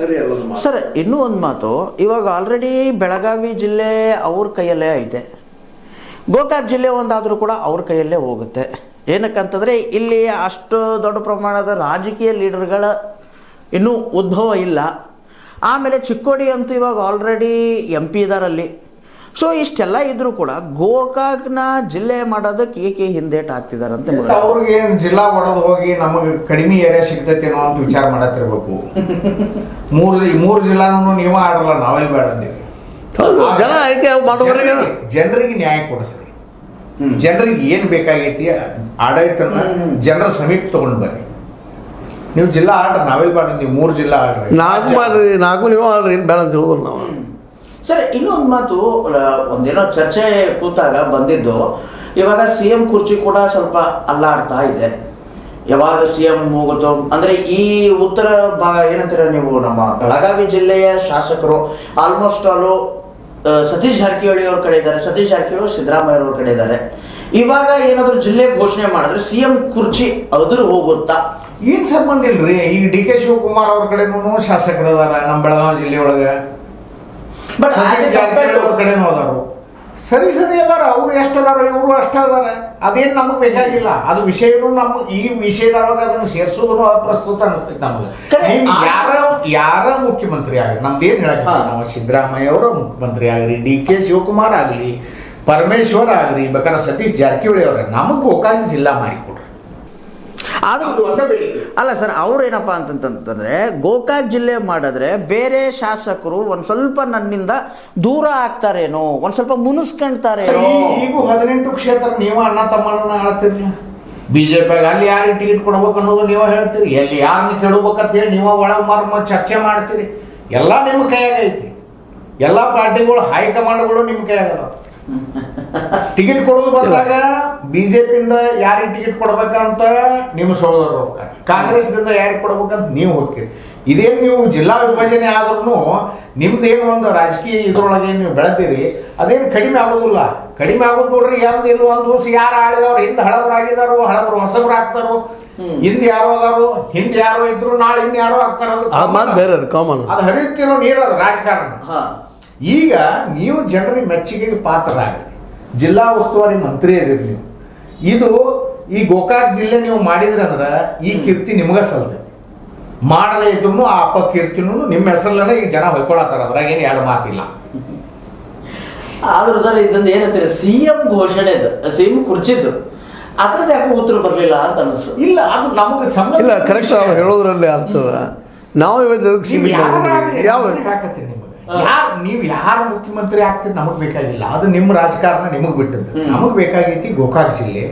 ಸರಿ ಅಲ್ಲ ಸರ್. ಇನ್ನೂ ಒಂದು ಮಾತು, ಇವಾಗ ಆಲ್ರೆಡಿ ಬೆಳಗಾವಿ ಜಿಲ್ಲೆ ಅವ್ರ ಕೈಯಲ್ಲೇ ಐತೆ, ಗೋಕಾಕ್ ಜಿಲ್ಲೆ ಒಂದಾದರೂ ಕೂಡ ಅವ್ರ ಕೈಯಲ್ಲೇ ಹೋಗುತ್ತೆ. ಏನಕ್ಕಂತಂದರೆ ಇಲ್ಲಿ ಅಷ್ಟು ದೊಡ್ಡ ಪ್ರಮಾಣದ ರಾಜಕೀಯ ಲೀಡರ್ಗಳ ಇನ್ನೂ ಉದ್ಭವ ಇಲ್ಲ. ಆಮೇಲೆ ಚಿಕ್ಕೋಡಿ ಅಂತೂ ಇವಾಗ ಆಲ್ರೆಡಿ MP ಇದಾರಲ್ಲಿ. ಸೊ ಇಷ್ಟೆಲ್ಲ ಇದ್ರೂ ಕೂಡ ಗೋಕಾಕ್ನ ಜಿಲ್ಲೆ ಮಾಡೋದಕ್ಕೆ ಏಕೆ ಹಿಂದೇಟ್ ಆಗ್ತಿದ್ದಾರೆ ಅಂತ ಅವ್ರಿಗೆ ಜಿಲ್ಲಾ ಮಾಡೋದು ಹೋಗಿ ನಮಗೆ ಕಡಿಮೆ ಏರಿಯಾ ಸಿಗ್ತೈತೇನೋ ಅಂತ ವಿಚಾರ ಮಾಡತ್ತಿರ್ಬೇಕು. ಮೂರು ಜಿಲ್ಲಾನು ನೀವು ಆಡಲ್ಲ, ನಾವೆಲ್ಲಿ ಬೇಡ ಅಂತೀವಿ. ಜನ ಆಯ್ಕೆ ಮಾಡೋದ್ರಿಗೆ ಜನರಿಗೆ ನ್ಯಾಯ ಕೊಡಿಸ್ರಿ. ಜನರಿಗೆ ಏನ್ ಬೇಕಾಗೈತಿ ಆಡಳಿತನ ಜನರ ಸಮೀಪ ತಗೊಂಡು ಬರ್ರಿ. ನೀವು ಜಿಲ್ಲಾ ಆಡ್ರಿ, ನಾವೆಲ್ಲಿ ಬೇಡ ಅಂತೀವಿ. 3 ಜಿಲ್ಲಾ ಆಡ್ರಿ, 4 ಮಾಡ್ರಿ, 4 ನೀವು ಆಡ್ರಿ, ಏನು ಬೇಡ ಅಂತ ಹೇಳಿದ್ರು ನಾವು. ಸರ್, ಇನ್ನೊಂದು ಮಾತು, ಒಂದೇನೋ ಚರ್ಚೆ ಕೂತಾಗ ಬಂದಿದ್ದು, ಇವಾಗ CM ಕುರ್ಚಿ ಕೂಡ ಸ್ವಲ್ಪ ಅಲ್ಲಾಡ್ತಾ ಇದೆ. ಯಾವಾಗ CM ಹೋಗುತ್ತೋ ಅಂದ್ರೆ ಈ ಉತ್ತರ ಭಾಗ ಏನಂತೀರ ನೀವು, ನಮ್ಮ ಬೆಳಗಾವಿ ಜಿಲ್ಲೆಯ ಶಾಸಕರು ಆಲ್ಮೋಸ್ಟ್ ಆಲು ಸತೀಶ್ ಜಾರಕಿಹೊಳಿ ಅವ್ರ ಕಡೆ ಇದ್ದಾರೆ, ಸತೀಶ್ ಜಾರಕಿಹೊಳಿ ಸಿದ್ದರಾಮಯ್ಯ ಅವ್ರ ಕಡೆ ಇದ್ದಾರೆ. ಇವಾಗ ಏನಾದ್ರು ಜಿಲ್ಲೆ ಘೋಷಣೆ ಮಾಡಿದ್ರೆ CM ಕುರ್ಚಿ ಅದ್ರ ಹೋಗುತ್ತಾ? ಏನ್ ಸಂಬಂಧ ಇಲ್ರಿ. ಈಗ DK ಶಿವಕುಮಾರ್ ಅವ್ರ ಕಡೆನೂ ಶಾಸಕರು ಅದಾರ ನಮ್ಮ ಬೆಳಗಾವಿ ಜಿಲ್ಲೆ ಒಳಗ. ಬಟ್ ಅವ್ರ ಕಡೆನೂ ಅದಾರು, ಸರಿ ಅದಾರ. ಅವ್ರು ಎಷ್ಟು ಅದಾರ, ಇವರು ಅಷ್ಟ ಅದಾರ. ಅದೇನು ನಮಗೆ ಬೇಕಾಗಿಲ್ಲ. ಅದು ವಿಷಯನೂ ನಮ್ಮ ಈ ವಿಷಯದೊಳಗೆ ಅದನ್ನು ಸೇರಿಸೋದನ್ನು ಅಪ್ರಸ್ತುತ ಅನಿಸ್ತೈತೆ ನಮಗೆ. ಯಾರ ಮುಖ್ಯಮಂತ್ರಿ ಆಗಲಿ, ನಮ್ದೇನು ಹೇಳಕ್ ನಾವು ಸಿದ್ದರಾಮಯ್ಯ ಅವರ ಮುಖ್ಯಮಂತ್ರಿ ಆಗಲಿ, DK ಶಿವಕುಮಾರ್ ಆಗಲಿ, ಪರಮೇಶ್ವರ್ ಆಗಲಿ, ಬೇಕಾದ್ರೆ ಸತೀಶ್ ಜಾರಕಿಹೊಳಿ ಅವ್ರ, ನಮಗೆ ಗೋಕಾಕ್ ಜಿಲ್ಲಾ ಮಾಡಿಕೊಡ್ರಿ. ಅಲ್ಲ ಸರ್, ಅವ್ರೇನಪ್ಪ ಅಂತಂತಂದ್ರೆ ಗೋಕಾಕ್ ಜಿಲ್ಲೆ ಮಾಡಿದ್ರೆ ಬೇರೆ ಶಾಸಕರು ಒಂದ್ ಸ್ವಲ್ಪ ನನ್ನಿಂದ ದೂರ ಆಗ್ತಾರೇನೋ, ಒಂದ್ ಸ್ವಲ್ಪ ಮುನಿಸ್ಕೊಂತಾರೇನೋ. ಈಗ 18 ಕ್ಷೇತ್ರ ನೀವು ಅಣ್ಣ ತಮ್ಮನ್ನ ಆಳ್ತಿರ್ಲಿ. ಬಿಜೆಪಿಯಾಗ ಅಲ್ಲಿ ಯಾರಿಗೆ ಟಿಕೆಟ್ ಕೊಡ್ಬೇಕು ಅನ್ನೋದು ನೀವು ಹೇಳ್ತೀರಿ, ಎಲ್ಲಿ ಯಾರನ್ನ ಕೆಡಬೇಕಂತ ಹೇಳಿ ನೀವು ಒಳಗೆ ಮರ್ಮ ಚರ್ಚೆ ಮಾಡ್ತೀರಿ. ಎಲ್ಲ ನಿಮ್ಮ ಕೈಯಾಗ ಐತಿ. ಎಲ್ಲ ಪಾರ್ಟಿಗಳು ಹೈಕಮಾಂಡ್ಗಳು ನಿಮ್ಮ ಕೈಯಾಗ ಟಿಕೆಟ್ ಕೊಡೋದು ಬಂದಾಗ ಬಿಜೆಪಿಯಿಂದ ಯಾರಿಗೆ ಟಿಕೆಟ್ ಕೊಡ್ಬೇಕಂತ ನಿಮ್ಮ ಸಹೋದರರು ಹೋಗ್ತಾರೆ, ಕಾಂಗ್ರೆಸ್ದಿಂದ ಯಾರಿಗೆ ಕೊಡ್ಬೇಕಂತ ನೀವು ಹೋಗ್ತೀರಿ. ಇದೇನು ನೀವು ಜಿಲ್ಲಾ ವಿಭಜನೆ ಆದ್ರೂ ನಿಮ್ದೇನು ಒಂದು ರಾಜಕೀಯ ಇದ್ರೊಳಗೆ ನೀವು ಬೆಳೆದಿರಿ, ಅದೇನು ಕಡಿಮೆ ಆಗೋದಿಲ್ಲ. ಕಡಿಮೆ ಆಗೋದು ನೋಡ್ರಿ. ಯಾವ್ದು ಎಲ್ಲೋ ಒಂದು ದಿವಸ ಯಾರು ಆಳಿದವ್ರು, ಹಿಂದೆ ಹಳಬರಾಗಿದ್ದಾರೋ, ಹಳಬರು ಹೊಸಬ್ರು ಆಗ್ತಾರೋ, ಹಿಂದೆ ಯಾರೋ ಅದಾರು, ಹಿಂದೆ ಯಾರೋ ಇದ್ರು, ನಾಳೆ ಇನ್ನು ಯಾರೋ ಆಗ್ತಾರ. ಅದು ಹರಿಯುತ್ತಿರೋ ನೀರದು ರಾಜಕಾರಣ. ಈಗ ನೀವು ಜನರಿಗೆ ಮೆಚ್ಚುಗೆಗೆ ಪಾತ್ರರಾಗ್ರಿ. ಜಿಲ್ಲಾ ಉಸ್ತುವಾರಿ ಮಂತ್ರಿ ಅದಿರಿ ನೀವು. ಇದು ಈ ಗೋಕಾಕ್ ಜಿಲ್ಲೆ ನೀವು ಮಾಡಿದ್ರಿ ಅಂದ್ರೆ ಈ ಕೀರ್ತಿ ನಿಮ್ಗ ಸಲ್ತೈತಿ. ಮಾಡದೇ ಇದ್ರು ಆ ಅಪಕೀರ್ತಿನೂ ನಿಮ್ಮ ಹೆಸರಲ್ಲೇ ಈಗ ಜನ ಹೊಯ್ಕೊಳತ್ತಾರ. ಅದ್ರಾಗ ಏನು ಎರಡು ಮಾತಿಲ್ಲ. ಆದ್ರೂ ಸರ್, ಇದೊಂದು ಏನಂತೀರಿ, CM ಘೋಷಣೆ, CM ಕುರ್ಚಿದ್ದು ಅದ್ರದ್ದು ಯಾಕೆ ಉತ್ತರ ಬರಲಿಲ್ಲ ಅಂತ ಅನಿಸ್ತು. ಇಲ್ಲ, ಅದು ನಮಗೆ ಸಂಬಂಧ ಇಲ್ಲ. ಕರೆಕ್ಟ್ ಅವ್ರು ಹೇಳೋದ್ರಲ್ಲಿ ಅರ್ಥದ. ನಾವು ನೀವು ಯಾರು ಮುಖ್ಯಮಂತ್ರಿ ಆಗ್ತೀರಿ ನಮಗ್ ಬೇಕಾಗಿಲ್ಲ. ಅದು ನಿಮ್ಮ ರಾಜಕಾರಣ, ನಿಮಗ್ ಬಿಟ್ಟದ್ದು. ನಮಗ್ ಬೇಕಾಗೈತಿ ಗೋಕಾಕ್ ಜಿಲ್ಲೆ.